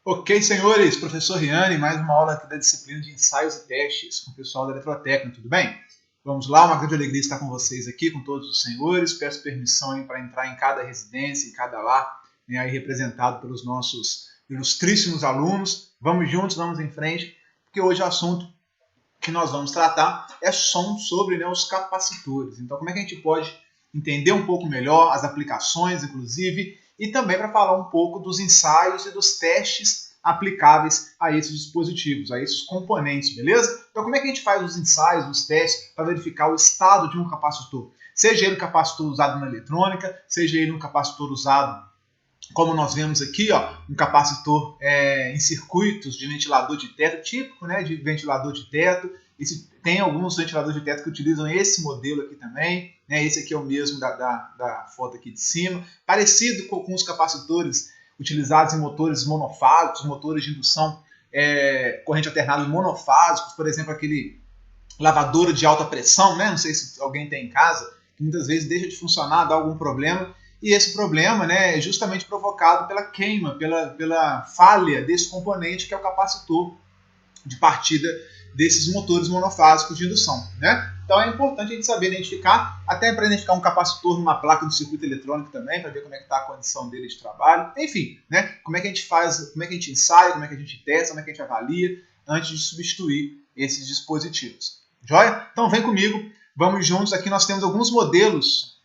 Ok, senhores, professor Riane, mais uma aula aqui da disciplina de ensaios e testes com o pessoal da Eletrotécnica, tudo bem? Vamos lá, uma grande alegria estar com vocês aqui, com todos os senhores. Peço permissão para entrar em cada residência, em cada lar, né, aí representado pelos nossos ilustríssimos alunos. Vamos juntos, vamos em frente, porque hoje o assunto que nós vamos tratar é sobre, né, os capacitores. Então, como é que a gente pode entender um pouco melhor as aplicações, inclusive, e também para falar um pouco dos ensaios e dos testes aplicáveis a esses dispositivos, a esses componentes, beleza? Então, como é que a gente faz os ensaios, os testes, para verificar o estado de um capacitor? Seja ele um capacitor usado na eletrônica, seja ele um capacitor usado, como nós vemos aqui, ó, um capacitor em circuitos de ventilador de teto, típico, né, de ventilador de teto. Tem alguns ventiladores de teto que utilizam esse modelo aqui também, né, esse aqui é o mesmo da foto aqui de cima, parecido com os capacitores utilizados em motores monofásicos, motores de indução corrente alternada monofásicos, por exemplo, aquele lavadora de alta pressão, né, não sei se alguém tem em casa, que muitas vezes deixa de funcionar, dá algum problema, e esse problema, né, é justamente provocado pela queima, pela falha desse componente que é o capacitor de partida desses motores monofásicos de indução, né? Então é importante a gente saber identificar, até para identificar um capacitor numa placa do circuito eletrônico também, para ver como é que está a condição dele de trabalho. Enfim, né? Como é que a gente faz, como é que a gente ensaia, como é que a gente testa, como é que a gente avalia antes de substituir esses dispositivos. Joia? Então vem comigo, vamos juntos. Aqui nós temos alguns modelos,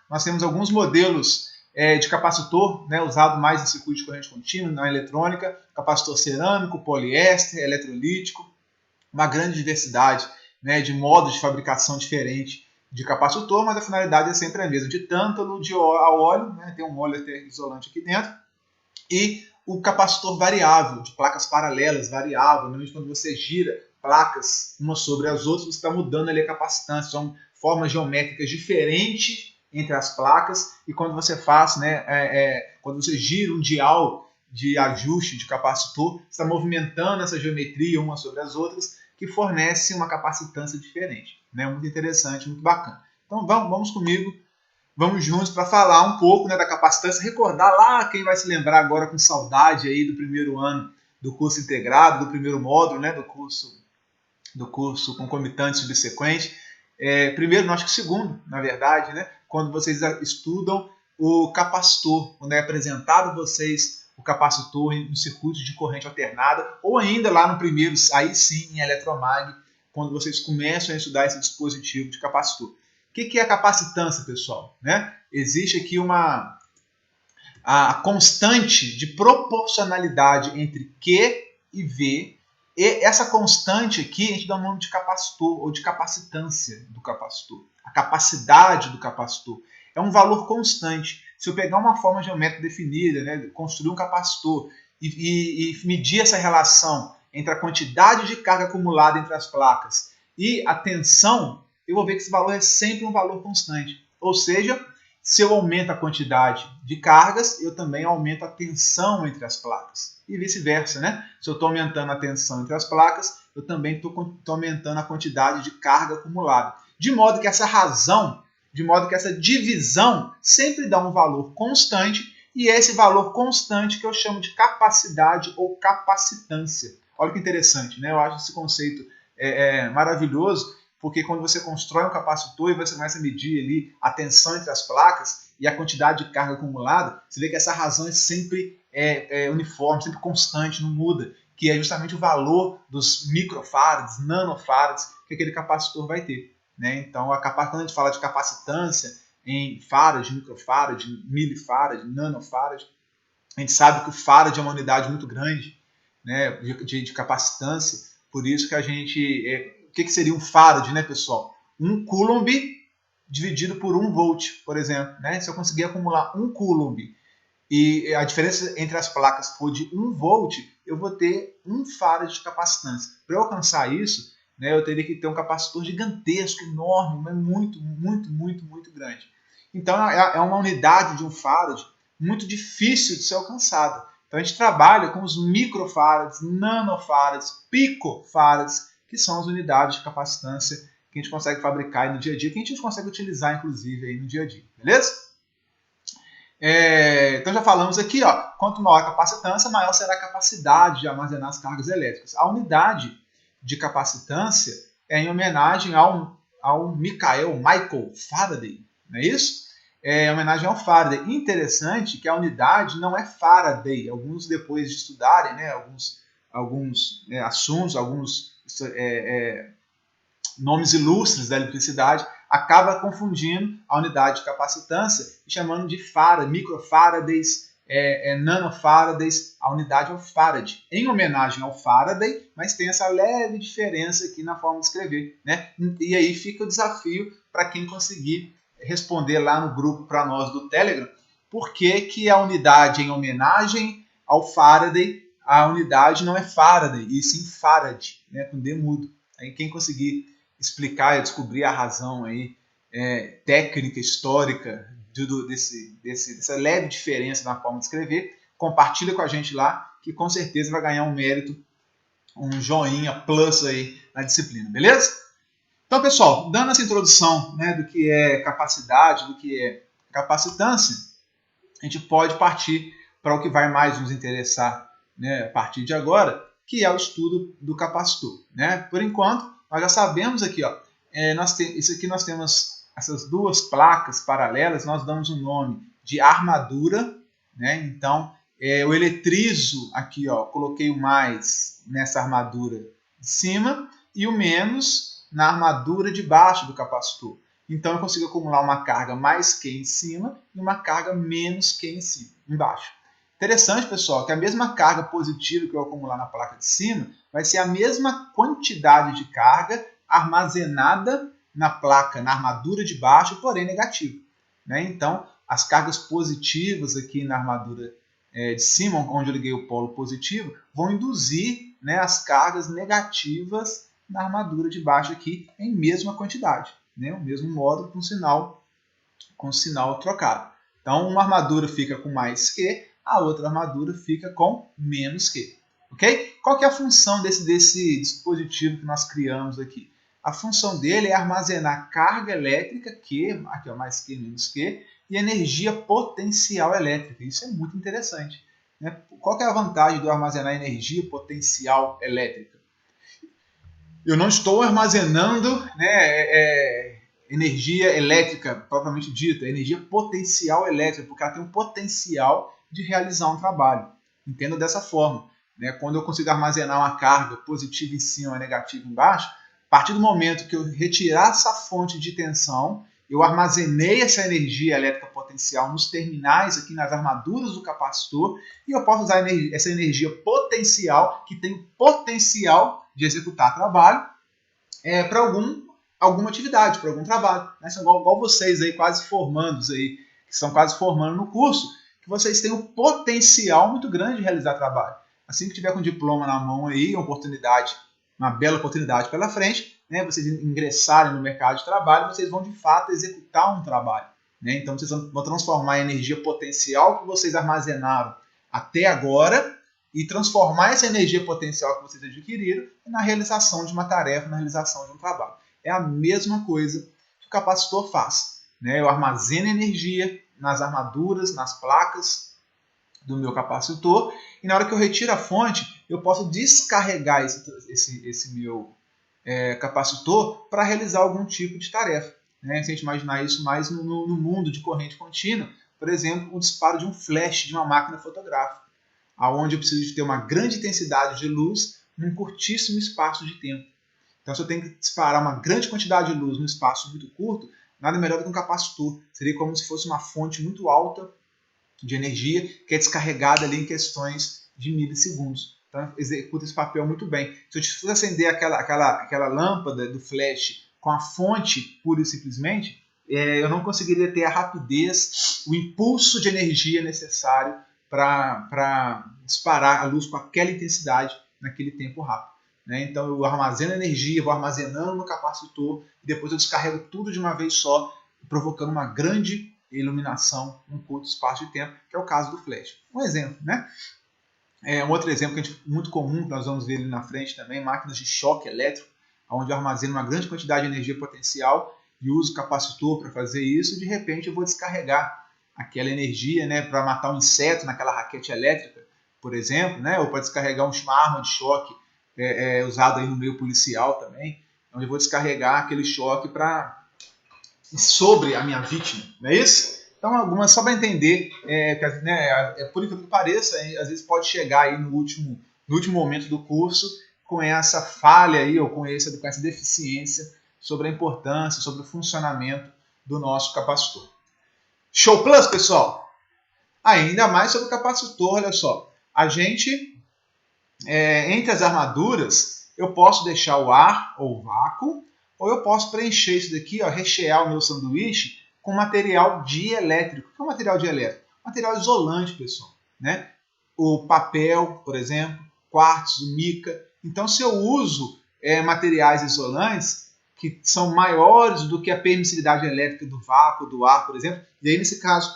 nós temos alguns modelos de capacitor, né, usado mais em circuito de corrente contínua, na eletrônica, capacitor cerâmico, poliéster, eletrolítico, uma grande diversidade, né, de modos de fabricação diferente de capacitor, mas a finalidade é sempre a mesma, de tântalo a óleo, né, tem um óleo isolante aqui dentro, e o capacitor variável, de placas paralelas, variável, normalmente quando você gira placas umas sobre as outras, você está mudando ali a capacitância, são formas geométricas diferentes entre as placas, e quando você faz, né, quando você gira um dial de ajuste de capacitor, você está movimentando essa geometria umas sobre as outras, que fornece uma capacitância diferente, né? Muito interessante, muito bacana. Então vamos comigo, vamos juntos para falar um pouco, né, da capacitância, recordar lá, quem vai se lembrar agora com saudade aí do primeiro ano do curso integrado, do primeiro módulo, né, do curso concomitante subsequente, primeiro, não, acho que segundo, na verdade, né, quando vocês estudam o capacitor, quando é apresentado a vocês o capacitor em circuitos de corrente alternada, ou ainda lá no primeiro, aí sim, em eletromag, quando vocês começam a estudar esse dispositivo de capacitor. O que é a capacitância, pessoal? Né? Existe aqui a constante de proporcionalidade entre Q e V, e essa constante aqui a gente dá o nome de capacitor ou de capacitância do capacitor. A capacidade do capacitor é um valor constante. Se eu pegar uma forma geométrica definida, né, construir um capacitor e medir essa relação entre a quantidade de carga acumulada entre as placas e a tensão, eu vou ver que esse valor é sempre um valor constante. Ou seja, se eu aumento a quantidade de cargas, eu também aumento a tensão entre as placas. E vice-versa, né? Se eu estou aumentando a tensão entre as placas, eu também estou aumentando a quantidade de carga acumulada. De modo que essa divisão sempre dá um valor constante, e é esse valor constante que eu chamo de capacidade ou capacitância. Olha que interessante, né? Eu acho esse conceito maravilhoso, porque quando você constrói um capacitor e você começa a medir ali a tensão entre as placas e a quantidade de carga acumulada, você vê que essa razão é sempre uniforme, sempre constante, não muda, que é justamente o valor dos microfarads, nanofarads que aquele capacitor vai ter. Né? Então, quando a gente fala de capacitância em farad, microfarad, milifarad, nanofarad, a gente sabe que o farad é uma unidade muito grande, né, de capacitância, por isso que a gente... o que seria um farad, né, pessoal? 1 coulomb dividido por 1 volt, por exemplo. Né? Se eu conseguir acumular 1 coulomb e a diferença entre as placas for de 1 volt, eu vou ter 1 farad de capacitância. Para eu alcançar isso, né, eu teria que ter um capacitor gigantesco, enorme, mas muito, muito, muito, muito grande. Então, é uma unidade de um farad muito difícil de ser alcançada. Então, a gente trabalha com os microfarads, nanofarads, picofarads, que são as unidades de capacitância que a gente consegue fabricar aí no dia a dia, que a gente consegue utilizar, inclusive, aí no dia a dia. Beleza? Então já falamos aqui, ó, quanto maior a capacitância, maior será a capacidade de armazenar as cargas elétricas. A unidade de capacitância é em homenagem ao Michael Faraday, não é isso? É em homenagem ao Faraday. Interessante que a unidade não é Faraday. Alguns, depois de estudarem, né, alguns assuntos, alguns nomes ilustres da eletricidade, acaba confundindo a unidade de capacitância e chamando de Faraday, microfarads, nanofarads. A unidade é o Farad, em homenagem ao Faraday, mas tem essa leve diferença aqui na forma de escrever, né? E aí fica o desafio para quem conseguir responder lá no grupo para nós do Telegram, por que a unidade em homenagem ao Faraday, a unidade não é Faraday, e sim Farad, né? Com D mudo. Aí quem conseguir explicar e descobrir a razão aí, técnica, histórica dessa leve diferença na forma de escrever, compartilha com a gente lá, que com certeza vai ganhar um mérito, um joinha plus aí na disciplina, beleza? Então, pessoal, dando essa introdução, né, do que é capacidade, do que é capacitância, a gente pode partir para o que vai mais nos interessar, né, a partir de agora, que é o estudo do capacitor, né? Por enquanto, nós já sabemos aqui, ó, isso aqui nós temos essas duas placas paralelas, nós damos o nome de armadura, né? Então, eu eletrizo aqui, ó, coloquei o mais nessa armadura de cima e o menos na armadura de baixo do capacitor. Então, eu consigo acumular uma carga mais Q em cima e uma carga menos Q embaixo. Interessante, pessoal, que a mesma carga positiva que eu acumular na placa de cima vai ser a mesma quantidade de carga armazenada na placa, na armadura de baixo, porém negativa, né? Então, as cargas positivas aqui na armadura de cima, onde eu liguei o polo positivo, vão induzir, né, as cargas negativas na armadura de baixo aqui em mesma quantidade, né? O mesmo módulo com sinal trocado. Então, uma armadura fica com mais Q, a outra armadura fica com menos Q. Ok? Qual que é a função desse dispositivo que nós criamos aqui? A função dele é armazenar carga elétrica, Q, aqui é mais Q, menos Q, e energia potencial elétrica. Isso é muito interessante, né? Qual que é a vantagem do armazenar energia potencial elétrica? Eu não estou armazenando, né, energia elétrica, propriamente dita, energia potencial elétrica, porque ela tem um potencial de realizar um trabalho. Entenda dessa forma, né? Quando eu consigo armazenar uma carga positiva em cima e negativa embaixo, a partir do momento que eu retirar essa fonte de tensão, eu armazenei essa energia elétrica potencial nos terminais, aqui nas armaduras do capacitor, e eu posso usar essa energia potencial, que tem potencial de executar trabalho, para alguma atividade, para algum trabalho, né? São igual vocês aí, quase formandos aí, que estão quase formando no curso, que vocês têm um potencial muito grande de realizar trabalho. Assim que tiver com o diploma na mão aí, uma bela oportunidade pela frente, né? Vocês ingressarem no mercado de trabalho, vocês vão de fato executar um trabalho, né? Então vocês vão transformar a energia potencial que vocês armazenaram até agora e transformar essa energia potencial que vocês adquiriram na realização de uma tarefa, na realização de um trabalho. É a mesma coisa que o capacitor faz, né? Eu armazeno energia nas armaduras, nas placas do meu capacitor, e na hora que eu retiro a fonte, eu posso descarregar esse meu capacitor para realizar algum tipo de tarefa, né? Se a gente imaginar isso mais no mundo de corrente contínua, por exemplo, o disparo de um flash de uma máquina fotográfica, onde eu preciso de ter uma grande intensidade de luz num curtíssimo espaço de tempo. Então, se eu tenho que disparar uma grande quantidade de luz num espaço muito curto, nada melhor do que um capacitor. Seria como se fosse uma fonte muito alta de energia que é descarregada ali em questões de milissegundos. Então, executa esse papel muito bem. Se eu fosse acender aquela lâmpada do flash com a fonte pura e simplesmente, eu não conseguiria ter a rapidez, o impulso de energia necessário para disparar a luz com aquela intensidade naquele tempo rápido, né? Então eu armazeno energia, vou armazenando no capacitor e depois eu descarrego tudo de uma vez só, provocando uma grande iluminação num curto espaço de tempo, que é o caso do flash. Um exemplo, né? Um outro exemplo que muito comum, que nós vamos ver ali na frente também, máquinas de choque elétrico, onde eu armazeno uma grande quantidade de energia potencial e uso o capacitor para fazer isso, e de repente eu vou descarregar aquela energia, né, para matar um inseto naquela raquete elétrica, por exemplo, né, ou para descarregar uma arma de choque usada aí no meio policial também. Então eu vou descarregar aquele choque sobre a minha vítima, não é isso? Então algumas só para entender, por incrível que pareça, às vezes pode chegar aí no último momento do curso com essa falha aí, ou com essa deficiência sobre a importância, sobre o funcionamento do nosso capacitor. Show plus, pessoal? Ainda mais sobre o capacitor, olha só. A gente, entre as armaduras, eu posso deixar o ar ou o vácuo, ou eu posso preencher isso daqui, ó, rechear o meu sanduíche com material dielétrico. O que é um material dielétrico? Material isolante, pessoal, né? O papel, por exemplo, quartzo, mica. Então, se eu uso materiais isolantes que são maiores do que a permissividade elétrica do vácuo, do ar, por exemplo, e aí, nesse caso,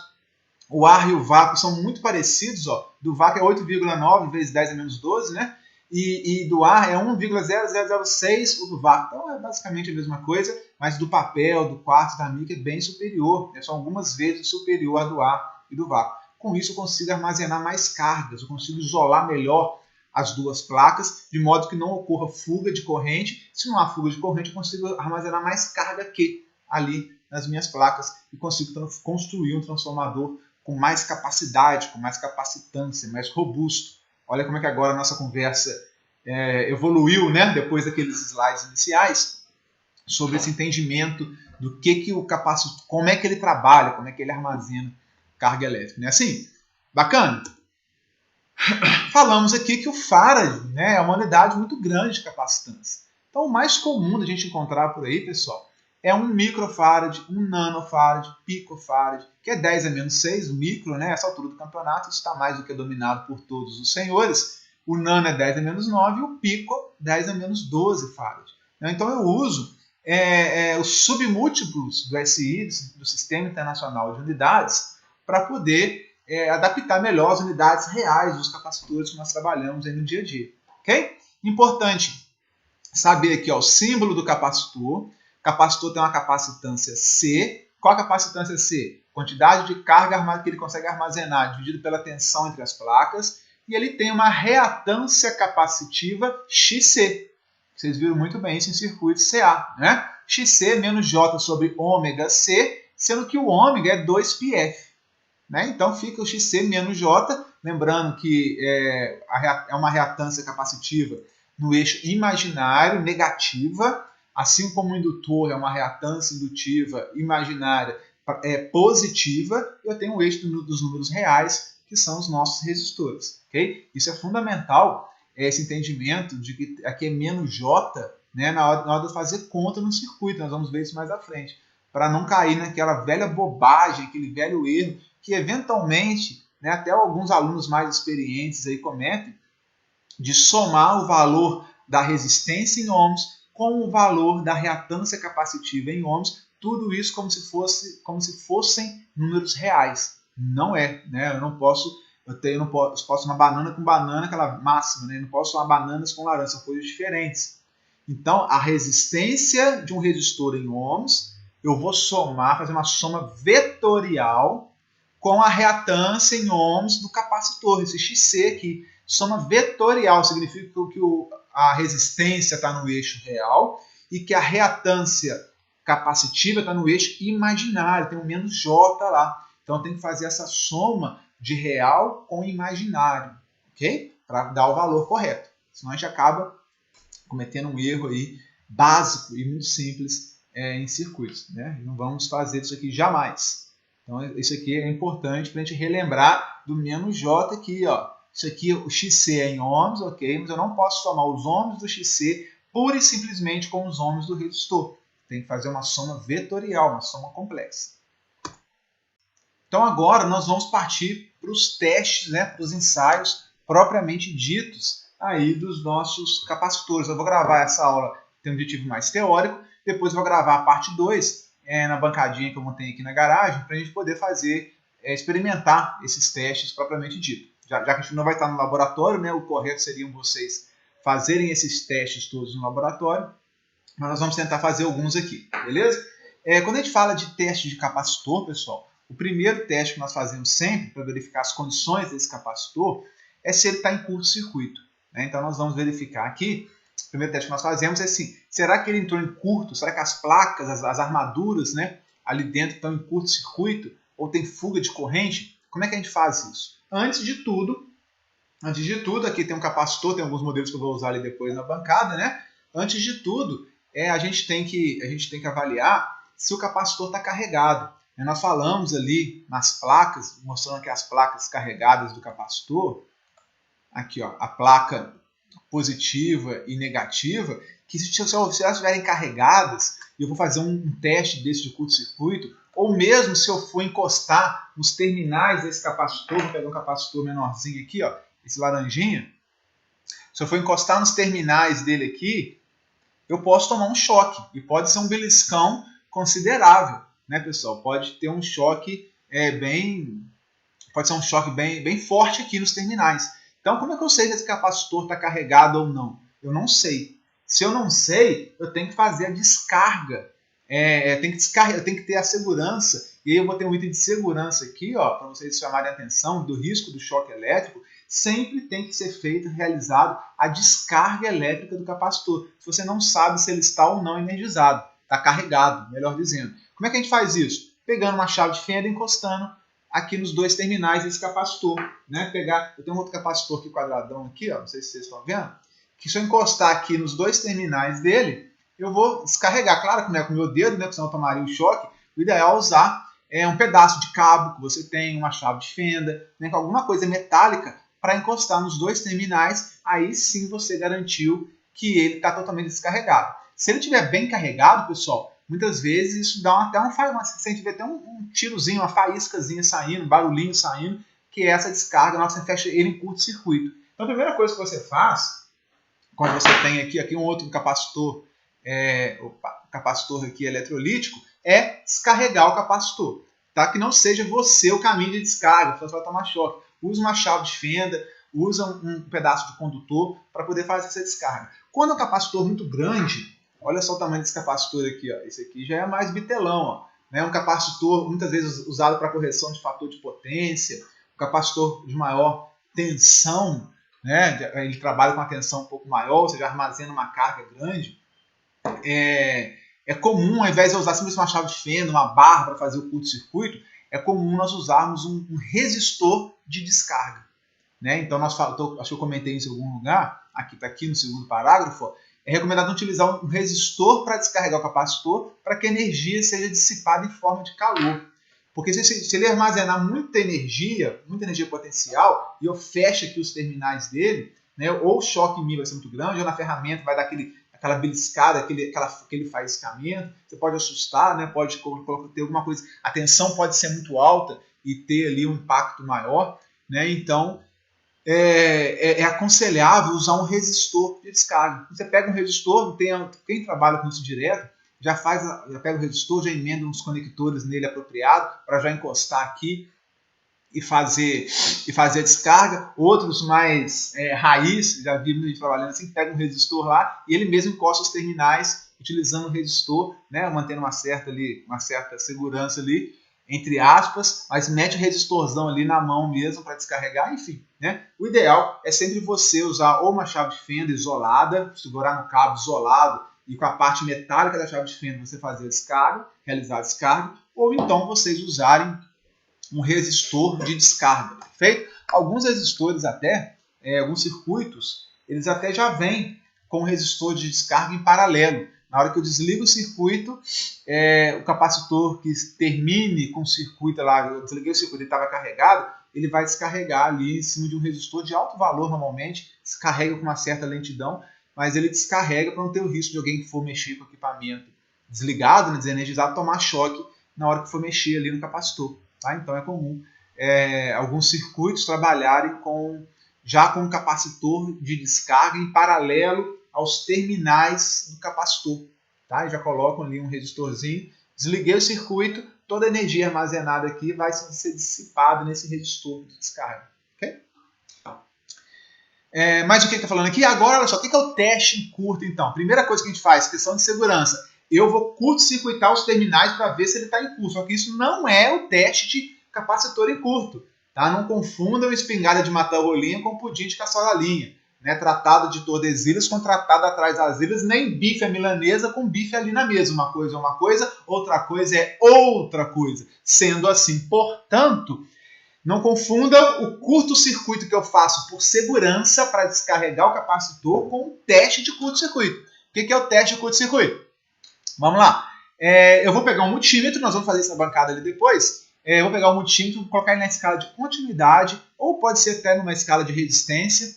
o ar e o vácuo são muito parecidos, ó. Do vácuo é 8,9 vezes 10 a menos 12, né? E do ar é 1,0006 o do vácuo. Então é basicamente a mesma coisa, mas do papel, do quartzo, da mica é bem superior. São algumas vezes superior a do ar e do vácuo. Com isso eu consigo armazenar mais cargas, eu consigo isolar melhor as duas placas, de modo que não ocorra fuga de corrente. Se não há fuga de corrente, eu consigo armazenar mais carga ali nas minhas placas e consigo construir um transformador com mais capacidade, com mais capacitância, mais robusto. Olha como é que agora a nossa conversa evoluiu, né? Depois daqueles slides iniciais, sobre esse entendimento do que o capacitor, como é que ele trabalha, como é que ele armazena carga elétrica. Não é assim? Bacana? Falamos aqui que o Farad, né, é uma unidade muito grande de capacitância. Então, o mais comum da gente encontrar por aí, pessoal, é um microfarad, um nanofarad, picofarad, que é 10 a menos 6, o micro, né, essa altura do campeonato, isso está mais do que dominado por todos os senhores. O nano é 10 a menos 9 e o pico 10 a menos 12 farad. Então eu uso os submúltiplos do SI, do Sistema Internacional de Unidades, para poder adaptar melhor as unidades reais dos capacitores que nós trabalhamos aí no dia a dia. Ok? Importante saber aqui ó, o símbolo do capacitor. O capacitor tem uma capacitância C. Qual a capacitância C? Quantidade de carga que ele consegue armazenar dividido pela tensão entre as placas. E ele tem uma reatância capacitiva XC. Vocês viram muito bem isso em circuito CA. Né? XC menos J sobre ômega C, sendo que o ômega é 2πf. Né? Então fica o XC menos J, lembrando que é uma reatância capacitiva no eixo imaginário, negativa, assim como o indutor é uma reatância indutiva imaginária positiva, eu tenho o eixo dos números reais, que são os nossos resistores. Okay? Isso é fundamental, esse entendimento de que aqui é menos J, né, na hora de fazer conta no circuito, nós vamos ver isso mais à frente, para não cair naquela velha bobagem, aquele velho erro, que eventualmente, né, até alguns alunos mais experientes aí cometem, de somar o valor da resistência em ohms com o valor da reatância capacitiva em ohms, tudo isso como se fossem números reais. Não é, né? Eu não posso uma banana com banana, aquela máxima, né? Eu não posso somar bananas com laranja, são coisas diferentes. Então, a resistência de um resistor em ohms, eu vou somar, fazer uma soma vetorial com a reatância em ohms do capacitor, esse XC aqui. Soma vetorial significa que a resistência está no eixo real e que a reatância capacitiva está no eixo imaginário, tem um menos J lá. Então tem que fazer essa soma de real com imaginário, ok? Para dar o valor correto. Senão a gente acaba cometendo um erro aí básico e muito simples em circuitos, né? Não vamos fazer isso aqui jamais. Então isso aqui é importante para a gente relembrar do menos J aqui, ó. Isso aqui, o XC é em ohms, ok? Mas eu não posso somar os ohms do XC pura e simplesmente com os ohms do resistor. Tem que fazer uma soma vetorial, uma soma complexa. Então agora nós vamos partir para os testes, né, para os ensaios propriamente ditos aí dos nossos capacitores. Eu vou gravar essa aula, tem um objetivo mais teórico, depois eu vou gravar a parte 2 na bancadinha que eu montei aqui na garagem, para a gente poder fazer, experimentar esses testes propriamente ditos. Já que a gente não vai estar no laboratório, né, o correto seriam vocês fazerem esses testes todos no laboratório, mas nós vamos tentar fazer alguns aqui, beleza? Quando a gente fala de teste de capacitor, pessoal, O primeiro teste que nós fazemos sempre para verificar as condições desse capacitor é se ele está em curto-circuito, né? Então nós vamos verificar aqui, o primeiro teste que nós fazemos é assim, será que ele entrou em curto? Será que as placas, as armaduras, né, ali dentro estão em curto-circuito? Ou tem fuga de corrente? Como é que a gente faz isso? Antes de tudo, aqui tem um capacitor, tem alguns modelos que eu vou usar ali depois na bancada, né? Antes de tudo, a gente tem que avaliar se o capacitor está carregado. Nós falamos ali nas placas, mostrando aqui as placas carregadas do capacitor, aqui ó, a placa positiva e negativa, que se elas estiverem carregadas, e eu vou fazer um teste desse de curto-circuito, ou mesmo se eu for encostar nos terminais desse capacitor, vou pegar um capacitor menorzinho aqui, ó, esse laranjinha, se eu for encostar nos terminais dele aqui, eu posso tomar um choque, e pode ser um beliscão considerável, né, pessoal? Pode ter um choque bem forte aqui nos terminais. Então, como é que eu sei se esse capacitor está carregado ou não? Eu não sei. Se eu não sei, eu tenho que fazer a descarga. Eu tenho que ter a segurança. E aí eu vou ter um item de segurança aqui, para vocês chamarem a atenção do risco do choque elétrico. Sempre tem que ser realizado a descarga elétrica do capacitor. Se você não sabe se ele está ou não energizado. Está carregado, melhor dizendo. Como é que a gente faz isso? Pegando uma chave de fenda e encostando aqui nos dois terminais desse capacitor, né? Eu tenho um outro capacitor aqui quadradão aqui, ó, não sei se vocês estão vendo, que se eu encostar aqui nos dois terminais dele, eu vou descarregar. Claro que não é com o meu dedo, né? Porque senão eu tomaria o choque. O ideal é usar um pedaço de cabo que você tem, uma chave de fenda, né? Com alguma coisa metálica para encostar nos dois terminais. Aí sim você garantiu que ele está totalmente descarregado. Se ele estiver bem carregado, pessoal, muitas vezes isso dá até você vê até um tirozinho, uma faíscazinha saindo, um barulhinho saindo, que é essa descarga na hora que você fecha ele em curto-circuito. Então a primeira coisa que você faz, quando você tem aqui um outro capacitor, capacitor aqui eletrolítico, é descarregar o capacitor. Tá? Que não seja você o caminho de descarga, você vai tomar choque. Usa uma chave de fenda, usa um pedaço de condutor para poder fazer essa descarga. Quando é um capacitor muito grande, olha só o tamanho desse capacitor aqui, ó. Esse aqui já é mais bitelão, ó. É um capacitor muitas vezes usado para correção de fator de potência, um capacitor de maior tensão, né? Ele trabalha com uma tensão um pouco maior, ou seja, armazena uma carga grande. É comum, ao invés de usar simplesmente uma chave de fenda, uma barra para fazer o curto-circuito, é comum nós usarmos um resistor de descarga, né? Então, acho que eu comentei isso em algum lugar, está aqui no segundo parágrafo, ó. É recomendado utilizar um resistor para descarregar o capacitor para que a energia seja dissipada em forma de calor. Porque se ele armazenar muita energia potencial, e eu fecho aqui os terminais dele, né, ou o choque em mim vai ser muito grande, ou na ferramenta vai dar aquela beliscada, aquele faiscamento, você pode assustar, né, pode ter alguma coisa, a tensão pode ser muito alta e ter ali um impacto maior, né, então é aconselhável usar um resistor de descarga. Você pega um resistor, quem trabalha com isso direto, já pega o resistor, já emenda uns conectores nele apropriado para já encostar aqui e fazer a descarga. Outros mais raiz, já vi muita gente trabalhando assim, pega um resistor lá e ele mesmo encosta os terminais utilizando o resistor, né, mantendo uma certa segurança ali, entre aspas, mas mete o resistorzão ali na mão mesmo para descarregar, enfim, né? O ideal é sempre você usar ou uma chave de fenda isolada, segurar no cabo isolado e com a parte metálica da chave de fenda você fazer a descarga, realizar a descarga, ou então vocês usarem um resistor de descarga, perfeito? Alguns resistores alguns circuitos, eles até já vêm com resistor de descarga em paralelo. Na hora que eu desligo o circuito, o capacitor que termine com o circuito lá, eu desliguei o circuito e estava carregado, ele vai descarregar ali em cima de um resistor de alto valor normalmente, descarrega com uma certa lentidão, mas ele descarrega para não ter o risco de alguém que for mexer com o equipamento desligado, né, desenergizado, tomar choque na hora que for mexer ali no capacitor. Tá? Então é comum alguns circuitos trabalharem já com um capacitor de descarga em paralelo aos terminais do capacitor. Tá? E já colocam ali um resistorzinho, desliguei o circuito, toda a energia armazenada aqui vai ser dissipada nesse resistor de descarga. Okay? Mas o que está falando aqui? Agora, olha só, o que é o teste em curto, então? Primeira coisa que a gente faz, questão de segurança, eu vou curto-circuitar os terminais para ver se ele está em curto. Só que isso não é o teste de capacitor em curto. Tá? Não confundam espingarda de matar rolinha com pudim de caçolalinha. Né? Tratado de Tordesilhas com tratado atrás das ilhas, nem bife à milanesa com bife ali na mesa. Uma coisa é uma coisa, outra coisa é outra coisa. Sendo assim, portanto, não confunda o curto-circuito que eu faço por segurança para descarregar o capacitor com um teste de curto-circuito. O que é o teste de curto-circuito? Vamos lá. Eu vou pegar um multímetro, nós vamos fazer isso na bancada ali depois. Eu vou pegar um multímetro, vou colocar ele na escala de continuidade, ou pode ser até numa escala de resistência.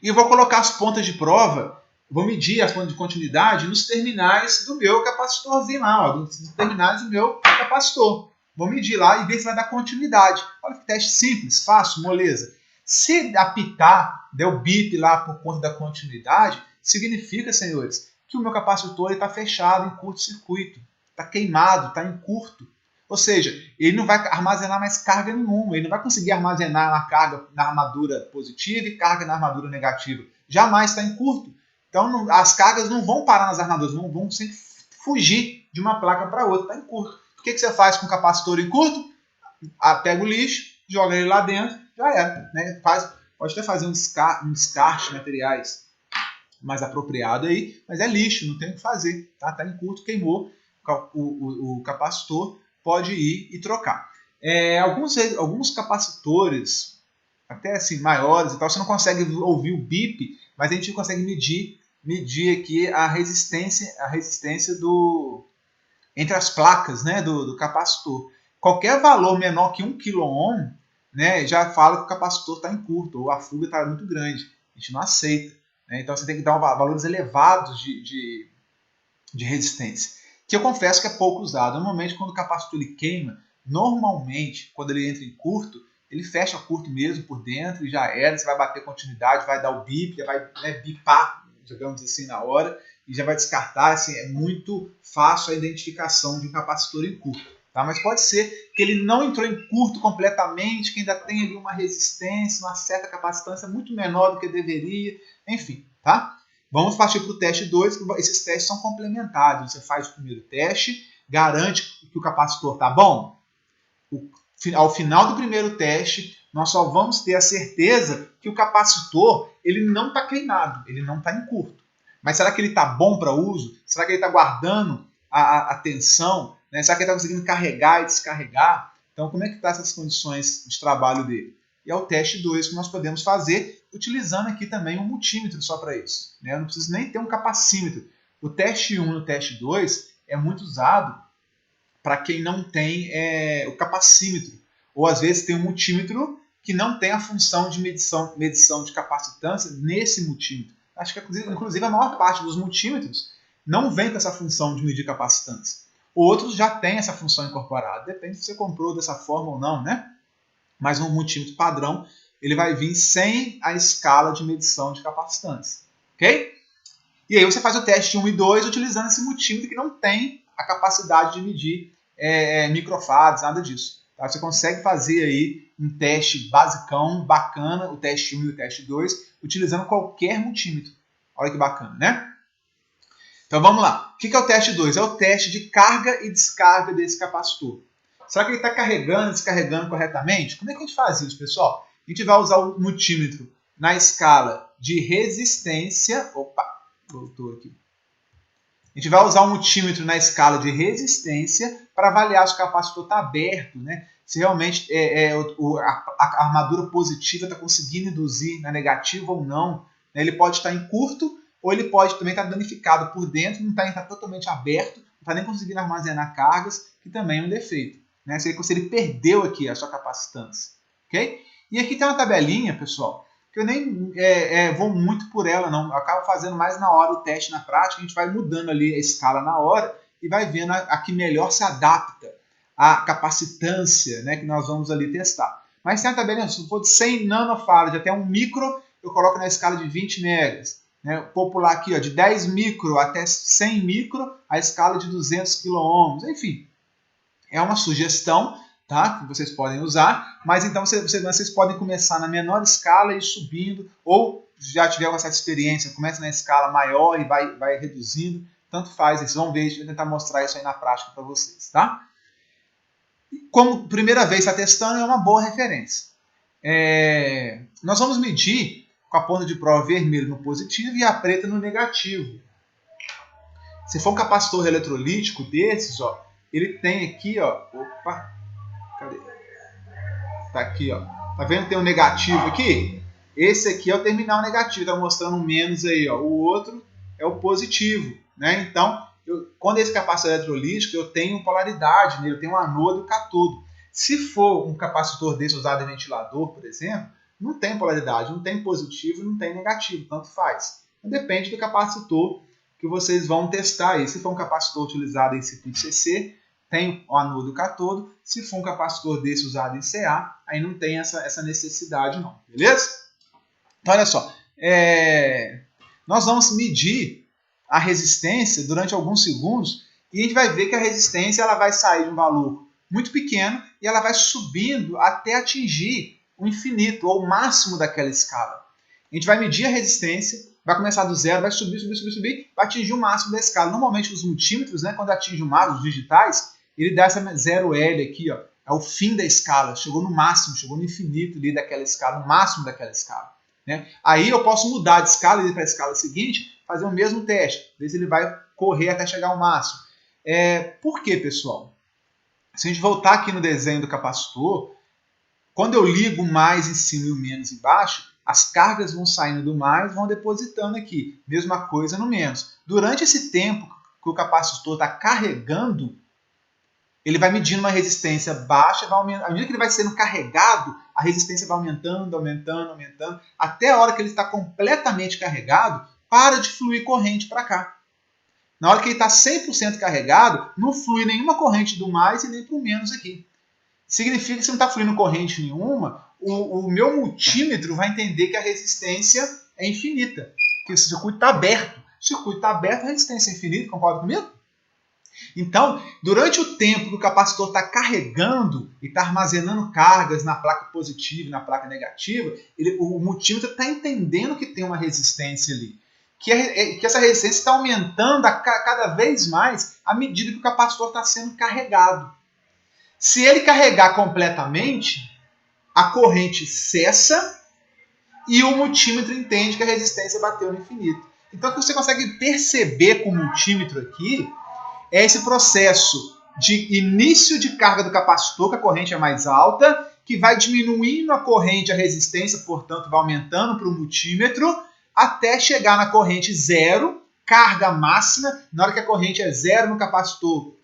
E eu vou colocar as pontas de prova, vou medir as pontas de continuidade nos terminais do meu capacitorzinho lá, ó, nos terminais do meu capacitor. Vou medir lá e ver se vai dar continuidade. Olha que teste simples, fácil, moleza. Se apitar, der o bip lá por conta da continuidade, significa, senhores, que o meu capacitor está fechado em curto-circuito, está queimado, está em curto. Ou seja, ele não vai armazenar mais carga nenhuma, ele não vai conseguir armazenar uma carga na armadura positiva e carga na armadura negativa. Jamais está em curto. Então as cargas não vão parar nas armaduras, não vão sempre fugir de uma placa para outra, está em curto. O que você faz com o capacitor em curto? Pega o lixo, joga ele lá dentro, já era. Né? Pode até fazer um descarte de materiais mais apropriado aí, mas é lixo, não tem o que fazer. Tá em curto, queimou o capacitor, pode ir e trocar. Alguns capacitores, até assim, maiores e tal, você não consegue ouvir o bip, mas a gente consegue medir aqui a resistência entre as placas, né, do capacitor. Qualquer valor menor que 1 kΩ, né, já fala que o capacitor está em curto, ou a fuga está muito grande. A gente não aceita. Né? Então você tem que dar valores elevados de resistência. Que eu confesso que é pouco usado. Normalmente, quando o capacitor ele queima, normalmente, quando ele entra em curto, ele fecha curto mesmo por dentro e já era. Você vai bater continuidade, vai dar o bip, já vai, né, bipar, digamos assim, na hora, e já vai descartar. Assim, é muito fácil a identificação de um capacitor em curto. Tá? Mas pode ser que ele não entrou em curto completamente, que ainda tem ali uma resistência, uma certa capacitância muito menor do que deveria, enfim, tá? Vamos partir para o teste 2, esses testes são complementares. Você faz o primeiro teste, garante que o capacitor está bom. Ao final do primeiro teste, nós só vamos ter a certeza que o capacitor ele não está queimado, ele não está em curto. Mas será que ele está bom para uso? Será que ele está guardando a tensão? Né? Será que ele está conseguindo carregar e descarregar? Então, como é que estão essas condições de trabalho dele? E é o teste 2 que nós podemos fazer, utilizando aqui também um multímetro só para isso. Né? Eu não preciso nem ter um capacímetro. O teste 1 e o teste 2 é muito usado para quem não tem o capacímetro. Ou às vezes tem um multímetro que não tem a função de medição de capacitância nesse multímetro. Acho que inclusive a maior parte dos multímetros não vem com essa função de medir capacitância. Outros já têm essa função incorporada. Depende se você comprou dessa forma ou não, né? Mas um multímetro padrão ele vai vir sem a escala de medição de capacitância. Ok? E aí você faz o teste 1 e 2 utilizando esse multímetro que não tem a capacidade de medir microfarads, nada disso. Tá? Você consegue fazer aí um teste basicão, bacana, o teste 1 e o teste 2, utilizando qualquer multímetro. Olha que bacana, né? Então vamos lá. O que é o teste 2? É o teste de carga e descarga desse capacitor. Será que ele está carregando e descarregando corretamente? Como é que a gente faz isso, pessoal? A gente vai usar o multímetro na escala de resistência. Opa, voltou aqui. A gente vai usar o multímetro na escala de resistência para avaliar se o capacitor está aberto, né? Se realmente a armadura positiva está conseguindo induzir na negativa ou não. Ele pode estar em curto ou ele pode também estar danificado por dentro, não está totalmente aberto, não está nem conseguindo armazenar cargas, que também é um defeito. Né? Se ele perdeu aqui a sua capacitância. Okay? E aqui tem uma tabelinha, pessoal, que eu nem vou muito por ela, não. Eu acabo fazendo mais na hora o teste na prática, a gente vai mudando ali a escala na hora e vai vendo a que melhor se adapta à capacitância, né, que nós vamos ali testar. Mas tem a tabelinha, se for de 100 nanofarad até 1 micro, eu coloco na escala de 20 megas. Né? Vou pular aqui, ó, de 10 micro até 100 micro, a escala de 200 kΩ. Enfim, é uma sugestão, tá, que vocês podem usar, mas então vocês podem começar na menor escala e ir subindo, ou já tiver uma certa experiência, começa na escala maior e vai reduzindo. tanto faz, vocês vão ver, a gente vai tentar mostrar isso aí na prática para vocês, tá? Como primeira vez está testando, é uma boa referência. Nós vamos medir com a ponta de prova vermelha no positivo e a preta no negativo. Se for um capacitor eletrolítico desses, ó, ele tem aqui, ó, opa, cadê? Tá aqui, ó, tá vendo que tem um negativo aqui? Esse aqui é o terminal negativo, tá mostrando um menos aí, ó. O outro é o positivo, né? Então, quando esse capacitor eletrolítico, eu tenho polaridade nele, eu tenho um anodo e um catodo. Se for um capacitor desse usado em ventilador, por exemplo, não tem polaridade, não tem positivo e não tem negativo, tanto faz. Então, depende do capacitor que vocês vão testar aí. Se for um capacitor utilizado em circuito CC, tem o anodo e o catodo. Se for um capacitor desse usado em CA, aí não tem essa necessidade não, beleza? Então, olha só, nós vamos medir a resistência durante alguns segundos e a gente vai ver que a resistência ela vai sair de um valor muito pequeno e ela vai subindo até atingir o infinito, ou o máximo daquela escala. A gente vai medir a resistência, vai começar do zero, vai subir, vai atingir o máximo da escala. Normalmente os multímetros, né, quando atinge o máximo, os digitais, ele dá essa 0L aqui, ó, é o fim da escala, chegou no máximo, chegou no infinito ali daquela escala, no máximo daquela escala. Né? Aí eu posso mudar de escala e ir para a escala seguinte, fazer o mesmo teste, ver se ele vai correr até chegar ao máximo. Por quê, pessoal? Se a gente voltar aqui no desenho do capacitor, quando eu ligo o mais em cima e o menos embaixo, as cargas vão saindo do mais e vão depositando aqui. Mesma coisa no menos. Durante esse tempo que o capacitor está carregando, ele vai medindo uma resistência baixa, vai aumentando. À medida que ele vai sendo carregado, a resistência vai aumentando, até a hora que ele está completamente carregado, para de fluir corrente para cá. Na hora que ele está 100% carregado, não flui nenhuma corrente do mais e nem para o menos aqui. Significa que se não está fluindo corrente nenhuma, o meu multímetro vai entender que a resistência é infinita, que o circuito está aberto. O circuito está aberto, a resistência é infinita, concorda comigo? Então, durante o tempo que o capacitor está carregando e está armazenando cargas na placa positiva e na placa negativa, o multímetro está entendendo que tem uma resistência ali. Que essa resistência está aumentando cada vez mais à medida que o capacitor está sendo carregado. Se ele carregar completamente, a corrente cessa e o multímetro entende que a resistência bateu no infinito. Então, o que você consegue perceber com o multímetro aqui é esse processo de início de carga do capacitor, que a corrente é mais alta, que vai diminuindo a corrente, a resistência, portanto, vai aumentando para o multímetro, até chegar na corrente zero, carga máxima. Na hora que a corrente é zero no capacitor,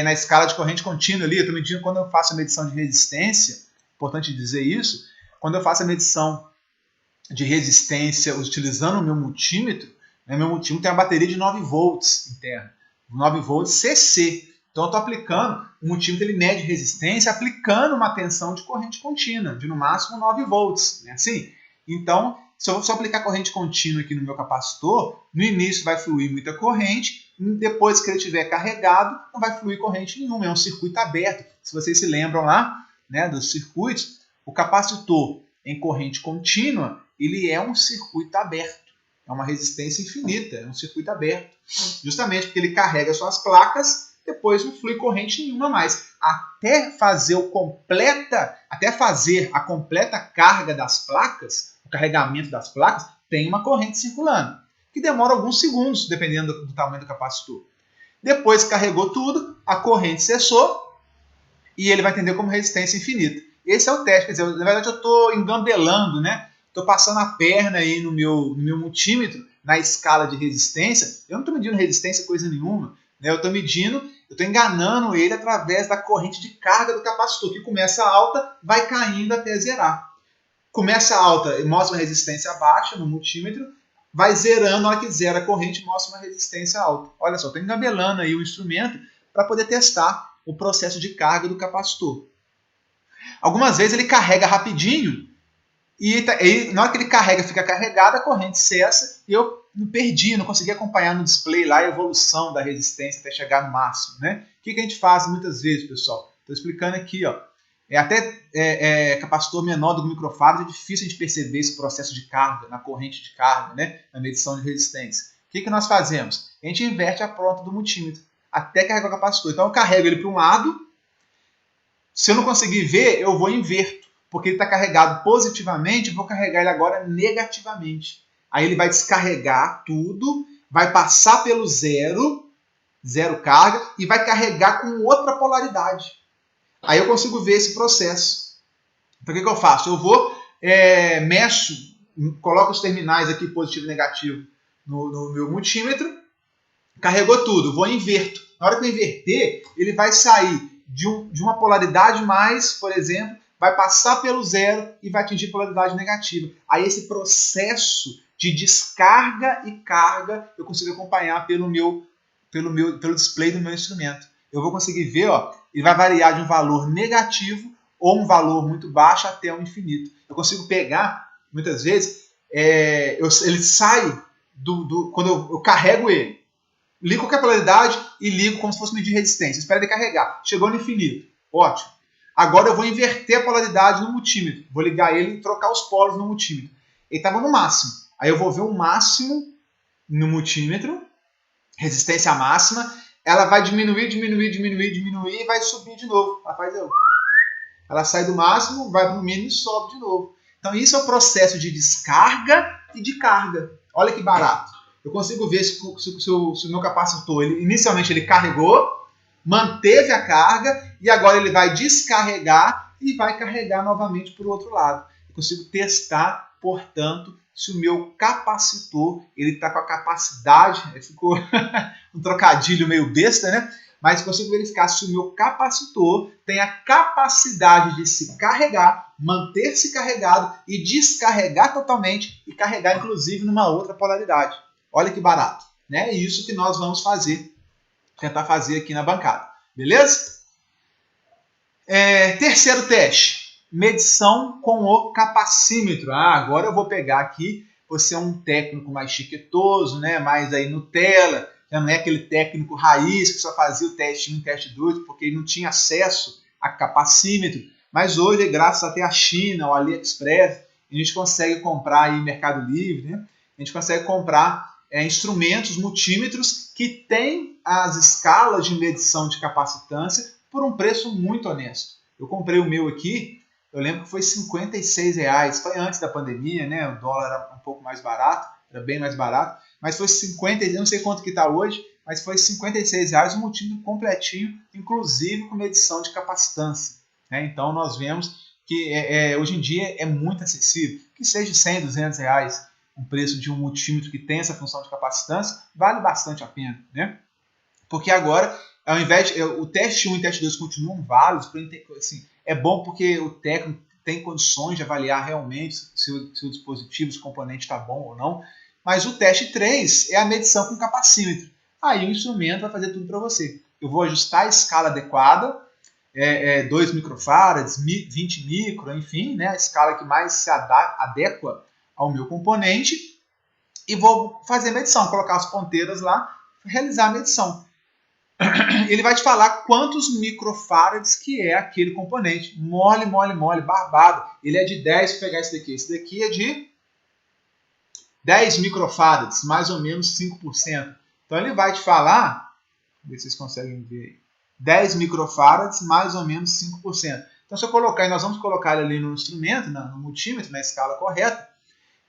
na escala de corrente contínua ali, eu estou medindo quando eu faço a medição de resistência, importante dizer isso, quando eu faço a medição de resistência utilizando o meu multímetro, né, meu multímetro tem uma bateria de 9 volts interna, 9 volts CC. Então eu estou aplicando, o multímetro ele mede resistência aplicando uma tensão de corrente contínua, de no máximo 9 volts. Né? Assim, então, se eu só aplicar corrente contínua aqui no meu capacitor, no início vai fluir muita corrente, depois que ele estiver carregado, não vai fluir corrente nenhuma, é um circuito aberto. Se vocês se lembram lá, né, dos circuitos, o capacitor em corrente contínua, ele é um circuito aberto. É uma resistência infinita, é um circuito aberto. Justamente porque ele carrega suas placas, depois não flui corrente nenhuma mais. Até fazer a completa carga das placas, o carregamento das placas, tem uma corrente circulando, que demora alguns segundos, dependendo do tamanho do capacitor. Depois que carregou tudo, a corrente cessou e ele vai entender como resistência infinita. Esse é o teste, quer dizer, na verdade eu estou engambelando, né? Estou passando a perna aí no meu multímetro, na escala de resistência. Eu não estou medindo resistência coisa nenhuma. Né? Eu estou enganando ele através da corrente de carga do capacitor, que começa alta, vai caindo até zerar. Começa alta e mostra uma resistência baixa no multímetro, vai zerando, na hora que zera a corrente, mostra uma resistência alta. Olha só, estou engabelando aí o instrumento para poder testar o processo de carga do capacitor. Algumas vezes ele carrega rapidinho, e na hora que ele carrega, fica carregado, a corrente cessa e eu me perdi, não consegui acompanhar no display lá a evolução da resistência até chegar no máximo. Né? O que a gente faz muitas vezes, pessoal? Estou explicando aqui. Ó. Capacitor menor do microfarad, é difícil a gente perceber esse processo de carga, na corrente de carga, né? Na medição de resistência. que nós fazemos? A gente inverte a ponta do multímetro até carregar o capacitor. Então eu carrego ele para um lado, se eu não conseguir ver, eu vou inverto, porque ele está carregado positivamente, eu vou carregar ele agora negativamente. Aí ele vai descarregar tudo, vai passar pelo zero carga, e vai carregar com outra polaridade. Aí eu consigo ver esse processo. Então o que eu faço? Eu vou, mexo, coloco os terminais aqui, positivo e negativo, no meu multímetro, carregou tudo, vou inverto. Na hora que eu inverter, ele vai sair de uma polaridade mais, por exemplo, vai passar pelo zero e vai atingir polaridade negativa. Aí esse processo de descarga e carga eu consigo acompanhar pelo display do meu instrumento. Eu vou conseguir ver, ó, ele vai variar de um valor negativo ou um valor muito baixo até o infinito. Eu consigo pegar, muitas vezes, ele sai quando eu carrego ele, ligo qualquer polaridade e ligo como se fosse medir resistência. Espera ele carregar. Chegou no infinito. Ótimo. Agora eu vou inverter a polaridade no multímetro. Vou ligar ele e trocar os polos no multímetro. Ele estava no máximo. Aí eu vou ver o máximo no multímetro, resistência máxima. Ela vai diminuir e vai subir de novo. Ela sai do máximo, vai para o mínimo e sobe de novo. Então isso é o processo de descarga e de carga. Olha que barato. Eu consigo ver se o meu capacitor, inicialmente ele carregou, manteve a carga e agora ele vai descarregar e vai carregar novamente para o outro lado. Eu consigo testar, portanto, se o meu capacitor está com a capacidade, ficou um trocadilho meio besta, né? Mas consigo verificar se o meu capacitor tem a capacidade de se carregar, manter-se carregado e descarregar totalmente e carregar inclusive numa outra polaridade. Olha que barato, né? É isso que nós vamos tentar fazer aqui na bancada, beleza? Terceiro teste, medição com o capacímetro. Agora eu vou pegar aqui, você é um técnico mais chiquetoso, né? Mais aí Nutella, já não é aquele técnico raiz que só fazia o teste 1 e teste 2, porque ele não tinha acesso a capacímetro. Mas hoje, graças até à China, ao AliExpress, a gente consegue comprar aí Mercado Livre, né? A gente consegue comprar instrumentos, multímetros, que têm as escalas de medição de capacitância por um preço muito honesto. Eu comprei o meu aqui, eu lembro que foi R$56, foi antes da pandemia, né? O dólar era um pouco mais barato, era bem mais barato, mas foi 50, eu não sei quanto que está hoje, mas foi R$56, um multímetro completinho, inclusive com medição de capacitância. Né? Então nós vemos que hoje em dia é muito acessível, que seja R$100, R$200, um preço de um multímetro que tem essa função de capacitância, vale bastante a pena, né? Porque agora, ao invés de, o teste 1 e o teste 2 continuam válidos, assim, é bom porque o técnico tem condições de avaliar realmente se o dispositivo, se o componente está bom ou não, mas o teste 3 é a medição com capacímetro. Aí o instrumento vai fazer tudo para você. Eu vou ajustar a escala adequada, 2 microfarads, 20 micro, enfim, né, a escala que mais se adequa ao meu componente, e vou fazer a medição, colocar as ponteiras lá, realizar a medição. Ele vai te falar quantos microfarads que é aquele componente. Mole, barbado. Ele é de 10, vou pegar esse daqui. Esse daqui é de 10 microfarads, mais ou menos 5%. Então ele vai te falar, ver se vocês conseguem ver aí, 10 microfarads, mais ou menos 5%. Então se eu colocar, nós vamos colocar ele ali no instrumento, no multímetro, na escala correta,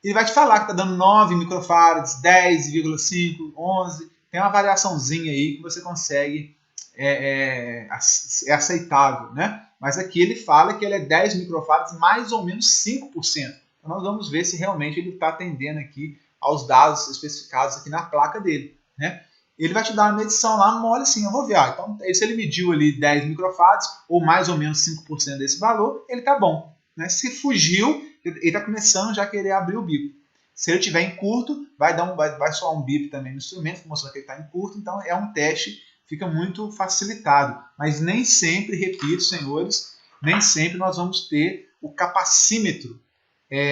ele vai te falar que está dando 9 microfarads, 10,5, 11. Tem uma variaçãozinha aí que você consegue, é aceitável, né? Mas aqui ele fala que ele é 10 microfarads, mais ou menos 5%. Então nós vamos ver se realmente ele está atendendo aqui aos dados especificados aqui na placa dele, né? Ele vai te dar uma medição lá, olha assim, eu vou ver. Então, se ele mediu ali 10 microfarads, ou mais ou menos 5% desse valor, ele está bom. Né? Se fugiu, ele está começando já a querer abrir o bico. Se ele estiver em curto, vai soar um bip também no instrumento, mostrando que ele está em curto, então é um teste, fica muito facilitado. Mas nem sempre, repito, senhores, nem sempre nós vamos ter o capacímetro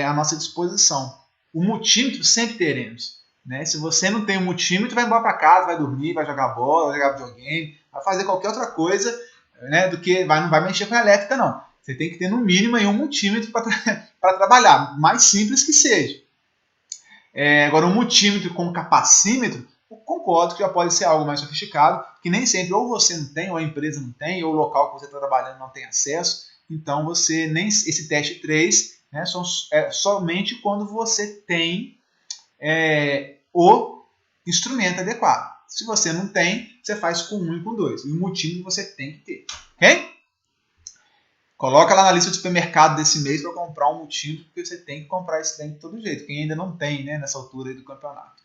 à nossa disposição. O multímetro sempre teremos. Né? Se você não tem um multímetro, vai embora para casa, vai dormir, vai jogar bola, vai jogar videogame, vai fazer qualquer outra coisa, né, do que não vai mexer com a elétrica, não. Você tem que ter no mínimo aí um multímetro para trabalhar, mais simples que seja. Agora, um multímetro com capacímetro, eu concordo que já pode ser algo mais sofisticado, que nem sempre ou você não tem, ou a empresa não tem, ou o local que você está trabalhando não tem acesso. Então, você nem esse teste 3, né, somente quando você tem o instrumento adequado. Se você não tem, você faz com 1 e com 2. E o multímetro você tem que ter. Ok? Coloca lá na lista de supermercado desse mês para comprar um multímetro, porque você tem que comprar esse trem de todo jeito. Quem ainda não tem, né, nessa altura aí do campeonato.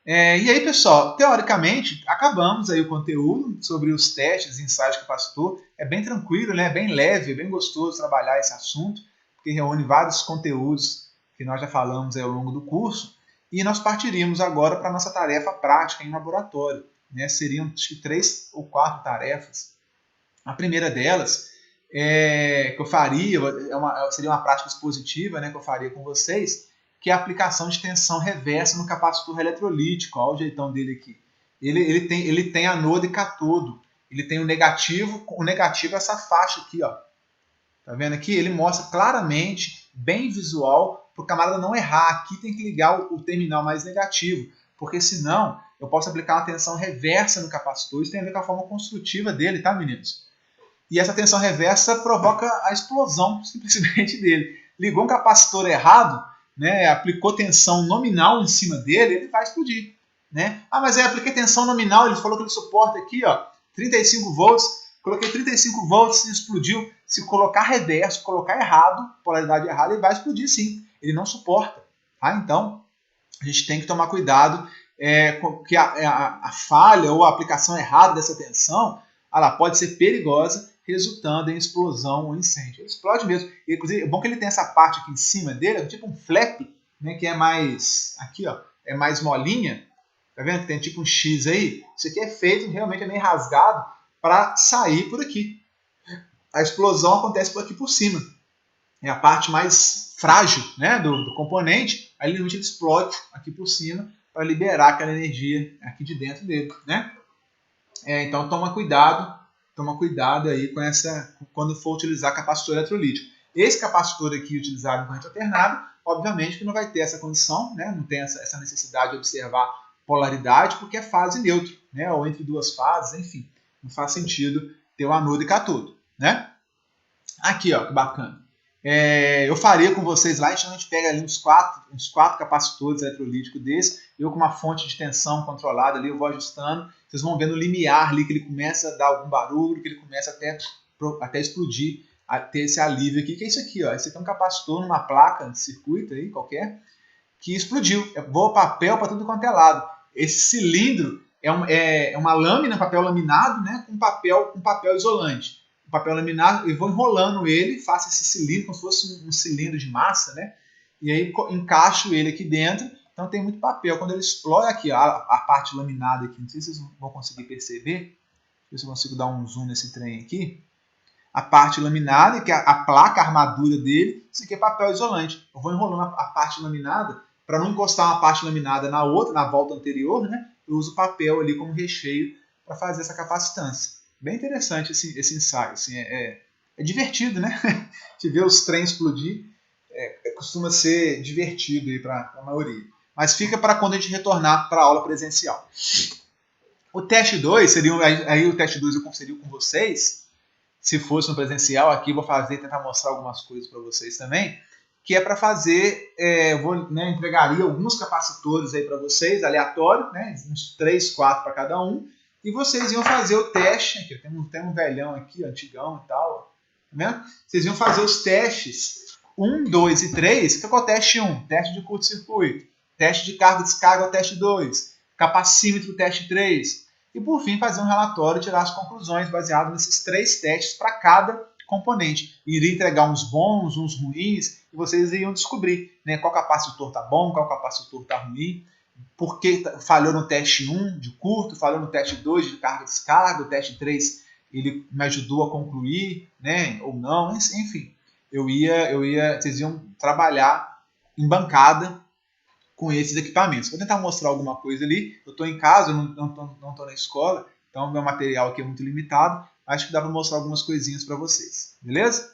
E aí, pessoal, teoricamente, acabamos aí o conteúdo sobre os testes e ensaios de capacitor. É bem tranquilo, né? Bem leve, é bem gostoso trabalhar esse assunto, porque reúne vários conteúdos que nós já falamos aí ao longo do curso. E nós partiríamos agora para a nossa tarefa prática em laboratório, né? Seriam acho que 3 ou 4 tarefas. A primeira delas que eu faria, seria uma prática expositiva, né, que eu faria com vocês, que é a aplicação de tensão reversa no capacitor eletrolítico. Olha o jeitão dele aqui. Ele tem anodo e catodo. Ele tem o negativo é essa faixa aqui, ó. Tá vendo aqui? Ele mostra claramente, bem visual, para o camarada não errar. Aqui tem que ligar o terminal mais negativo, porque senão eu posso aplicar uma tensão reversa no capacitor. Isso tem a ver com a forma construtiva dele, tá, meninos? E essa tensão reversa provoca a explosão, simplesmente, dele. Ligou um capacitor errado, né, aplicou tensão nominal em cima dele, ele vai explodir. Né? Ah, mas apliquei tensão nominal, ele falou que ele suporta aqui, ó, 35 volts, coloquei 35 volts e explodiu. Se colocar reverso, colocar errado, polaridade errada, ele vai explodir sim. Ele não suporta. Tá? Então, a gente tem que tomar cuidado que a falha ou a aplicação errada dessa tensão ela pode ser perigosa, resultando em explosão ou incêndio. Ele explode mesmo. Inclusive, é bom que ele tem essa parte aqui em cima dele, é tipo um flap, né, que é mais aqui, ó, é mais molinha. Tá vendo que tem tipo um X aí? Isso aqui é feito, realmente é meio rasgado para sair por aqui. A explosão acontece por aqui por cima. É a parte mais frágil, né, do componente. Aí ele explode aqui por cima para liberar aquela energia aqui de dentro dele, né? Então toma cuidado aí com quando for utilizar capacitor eletrolítico. Esse capacitor aqui utilizado em corrente alternada, obviamente que não vai ter essa condição, né? Não tem essa necessidade de observar polaridade, porque é fase neutra, né? Ou entre duas fases, enfim, não faz sentido ter o anodo e catodo, né? Aqui, ó, que bacana. Eu faria com vocês lá, então a gente pega ali uns quatro capacitores eletrolíticos desses, eu com uma fonte de tensão controlada ali, eu vou ajustando, vocês vão vendo o limiar ali, que ele começa a dar algum barulho, que ele começa até explodir, a ter esse alívio aqui, que é isso aqui, ó. Esse aqui é um capacitor numa placa de circuito aí, qualquer, que explodiu, voa papel para tudo quanto é lado. Esse cilindro é uma lâmina, papel laminado, né, com papel isolante. O papel laminado, eu vou enrolando ele, faço esse cilindro como se fosse um cilindro de massa, né? E aí encaixo ele aqui dentro. Então tem muito papel. Quando ele explode aqui, a parte laminada aqui, não sei se vocês vão conseguir perceber. Deixa eu ver se eu consigo dar um zoom nesse trem aqui. A parte laminada, que é a placa, a armadura dele, isso aqui é papel isolante. Eu vou enrolando a parte laminada para não encostar uma parte laminada na outra, na volta anterior, né? Eu uso papel ali como recheio para fazer essa capacitância. Bem interessante esse ensaio. Assim, é divertido, né? De ver os trens explodir costuma ser divertido para a maioria. Mas fica para quando a gente retornar para a aula presencial. O teste 2 seria. Aí o teste 2 eu consigo com vocês. Se fosse no presencial, aqui eu vou tentar mostrar algumas coisas para vocês também. Que é para fazer. Entregaria alguns capacitores aí para vocês, aleatório, né? Uns 3, 4 para cada um. E vocês iam fazer o teste, aqui, tem um velhão aqui, antigão e tal, né? Vocês iam fazer os testes 1, 2 e 3, que é o teste 1, teste de curto-circuito, teste de carga e descarga, o teste 2, capacímetro, teste 3, e por fim fazer um relatório e tirar as conclusões baseado nesses 3 testes para cada componente. Iria entregar uns bons, uns ruins, e vocês iriam descobrir, né, qual capacitor está bom, qual capacitor está ruim, porque falhou no teste 1 de curto, falhou no teste 2 de carga e descarga, o teste 3 ele me ajudou a concluir, né, ou não, enfim. Vocês iam trabalhar em bancada com esses equipamentos. Vou tentar mostrar alguma coisa ali. Eu estou em casa, eu não estou na escola, então meu material aqui é muito limitado. Acho que dá para mostrar algumas coisinhas para vocês, beleza?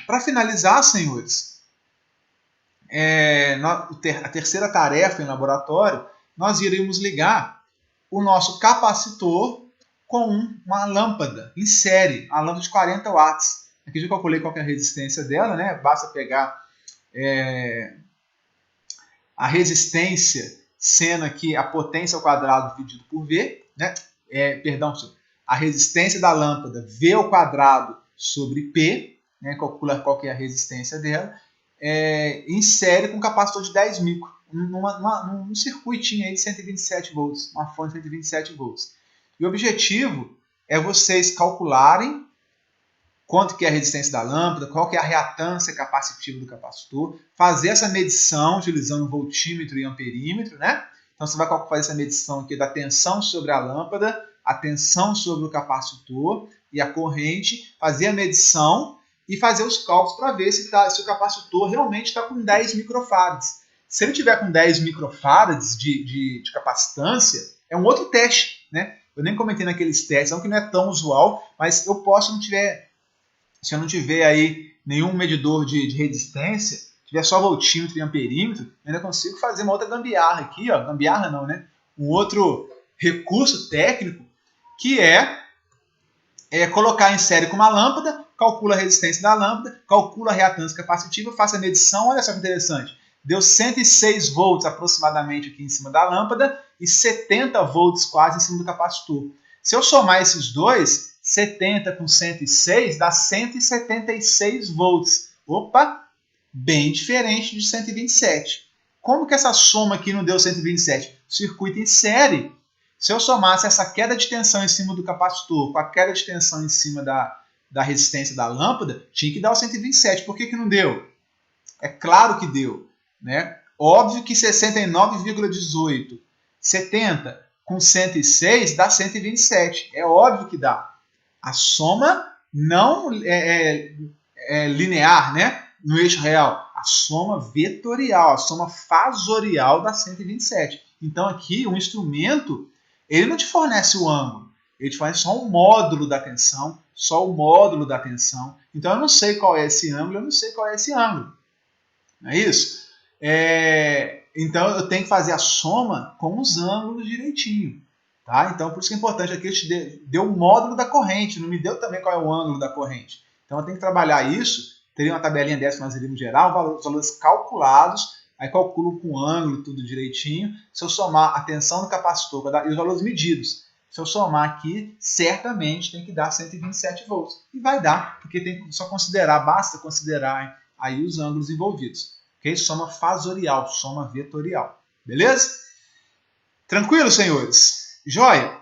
Para finalizar, senhores, a terceira tarefa em laboratório, nós iríamos ligar o nosso capacitor com uma lâmpada em série, uma lâmpada de 40 watts. Aqui já calculei qual é a resistência dela, né? Basta pegar a resistência sendo aqui a potência ao quadrado dividido por V, né? A resistência da lâmpada V ao quadrado sobre P, né? Calcula qual que é a resistência dela, em série com um capacitor de 10 micro, num circuitinho aí de 127 volts, uma fonte de 127 volts. E o objetivo é vocês calcularem quanto que é a resistência da lâmpada, qual que é a reatância capacitiva do capacitor, fazer essa medição utilizando voltímetro e amperímetro, né? Então você vai fazer essa medição aqui da tensão sobre a lâmpada, a tensão sobre o capacitor e a corrente, fazer a medição e fazer os cálculos para ver se o capacitor realmente está com 10 microfarads. Se ele tiver com 10 microfarads de capacitância, é um outro teste, né? Eu nem comentei naqueles testes, não que não é tão usual, mas eu posso, se eu não tiver aí nenhum medidor de resistência, tiver só voltímetro e amperímetro, eu ainda consigo fazer uma outra gambiarra aqui, ó, gambiarra não, né? Um outro recurso técnico que é colocar em série com uma lâmpada, calcula a resistência da lâmpada, calcula a reatância capacitiva, faça a medição, olha só que interessante. Deu 106 volts aproximadamente aqui em cima da lâmpada e 70 volts quase em cima do capacitor. Se eu somar esses dois, 70 com 106 dá 176 volts. Opa, bem diferente de 127. Como que essa soma aqui não deu 127? Circuito em série. Se eu somasse essa queda de tensão em cima do capacitor com a queda de tensão em cima da resistência da lâmpada, tinha que dar o 127. Por que não deu? É claro que deu, né? Óbvio que 69,18, 70 com 106 dá 127. É óbvio que dá. A soma não é linear, né? No eixo real. A soma vetorial, a soma fasorial dá 127. Então aqui o instrumento, ele não te fornece o ângulo, ele te fornece só um módulo da tensão, só o módulo da tensão. Então eu não sei qual é esse ângulo, eu não sei qual é esse ângulo. Não é isso? Então eu tenho que fazer a soma com os ângulos direitinho. Tá? Então por isso que é importante aqui, ele te deu o módulo da corrente, não me deu também qual é o ângulo da corrente. Então eu tenho que trabalhar isso, teria uma tabelinha dessa que nós iríamos gerar, os valores calculados, aí calculo com o ângulo tudo direitinho. Se eu somar a tensão do capacitor e os valores medidos, se eu somar aqui, certamente tem que dar 127 volts. E vai dar, porque tem que só considerar, basta considerar aí os ângulos envolvidos. Okay? Soma fasorial, soma vetorial. Beleza? Tranquilo, senhores? Joia?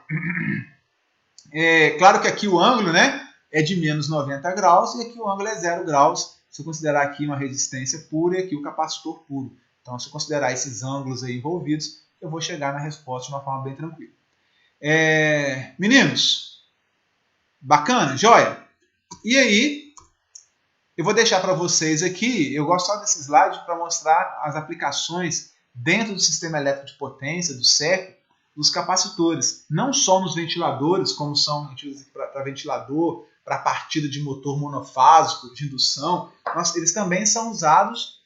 Claro que aqui o ângulo, né, é de menos 90 graus e aqui o ângulo é 0 graus. Se eu considerar aqui uma resistência pura e aqui o capacitor puro. Então, se eu considerar esses ângulos aí envolvidos, eu vou chegar na resposta de uma forma bem tranquila. Meninos, bacana? Joia? E aí, eu vou deixar para vocês aqui, eu gosto só desse slide para mostrar as aplicações dentro do sistema elétrico de potência, do CEP, dos capacitores. Não só nos ventiladores, como são utilizados para ventilador, para partida de motor monofásico, de indução, eles também são usados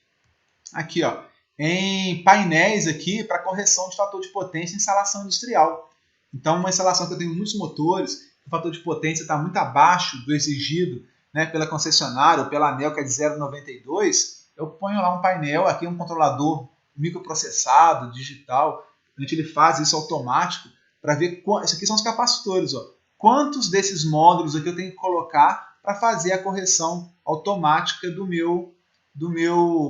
aqui, ó, em painéis aqui para correção de fator de potência em instalação industrial. Então, uma instalação que eu tenho muitos motores, o fator de potência está muito abaixo do exigido, né, pela concessionária ou pela ANEEL, que é de 0,92, eu ponho lá um painel, aqui um controlador microprocessado, digital, a gente ele faz isso automático para ver, isso aqui são os capacitores, ó, quantos desses módulos aqui eu tenho que colocar para fazer a correção automática do meu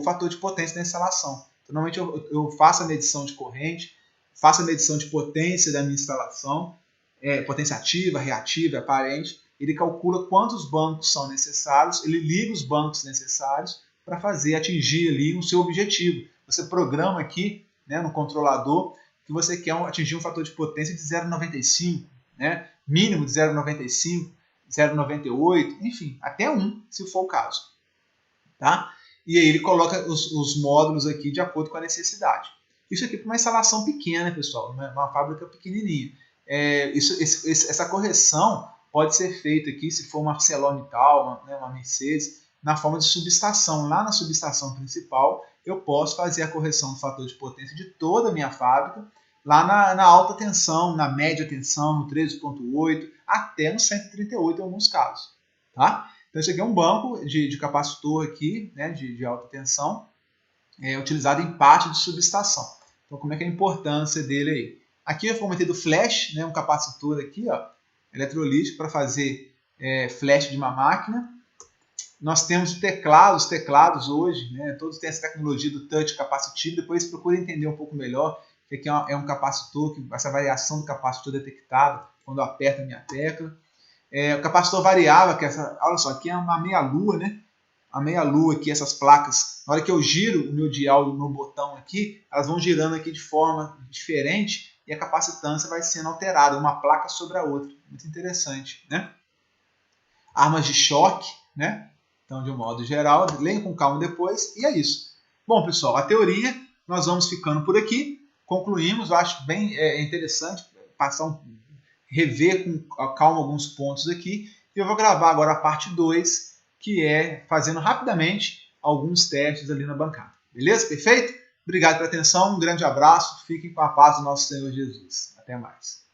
fator de potência da instalação. Então, normalmente eu faço a medição de corrente, faço a medição de potência da minha instalação, potência ativa, reativa, aparente, ele calcula quantos bancos são necessários, ele liga os bancos necessários para atingir ali o seu objetivo. Você programa aqui, né, no controlador que você quer atingir um fator de potência de 0,95, né, mínimo de 0,95, 0,98, enfim, até 1, se for o caso. Tá? E aí ele coloca os módulos aqui de acordo com a necessidade. Isso aqui para uma instalação pequena, pessoal, uma fábrica pequenininha. Essa correção pode ser feita aqui, se for uma ArcelorMittal, uma Mercedes, na forma de subestação. Lá na subestação principal, eu posso fazer a correção do fator de potência de toda a minha fábrica, lá na alta tensão, na média tensão, no 13.8, até no 138 em alguns casos. Tá? Então, esse aqui é um banco de capacitor aqui, né, de alta tensão, utilizado em parte de subestação. Então, como é que é a importância dele aí? Aqui eu comentei do flash, né, um capacitor aqui, ó, eletrolítico para fazer flash de uma máquina. Nós temos os teclados hoje, né, todos têm essa tecnologia do touch capacitivo. Depois procure entender um pouco melhor que aqui é um capacitor, que essa variação do capacitor detectada quando eu aperto a minha tecla. O capacitor variável, que olha só, aqui é uma meia-lua, né? A meia-lua aqui, essas placas, na hora que eu giro o meu dial no botão aqui, elas vão girando aqui de forma diferente e a capacitância vai sendo alterada, uma placa sobre a outra. Muito interessante, né? Armas de choque, né? Então, de um modo geral, leiam com calma depois, e é isso. Bom, pessoal, a teoria, nós vamos ficando por aqui. Concluímos, eu acho bem interessante rever com calma alguns pontos aqui. E eu vou gravar agora a parte 2, que é fazendo rapidamente alguns testes ali na bancada. Beleza? Perfeito? Obrigado pela atenção, um grande abraço, fiquem com a paz do nosso Senhor Jesus. Até mais.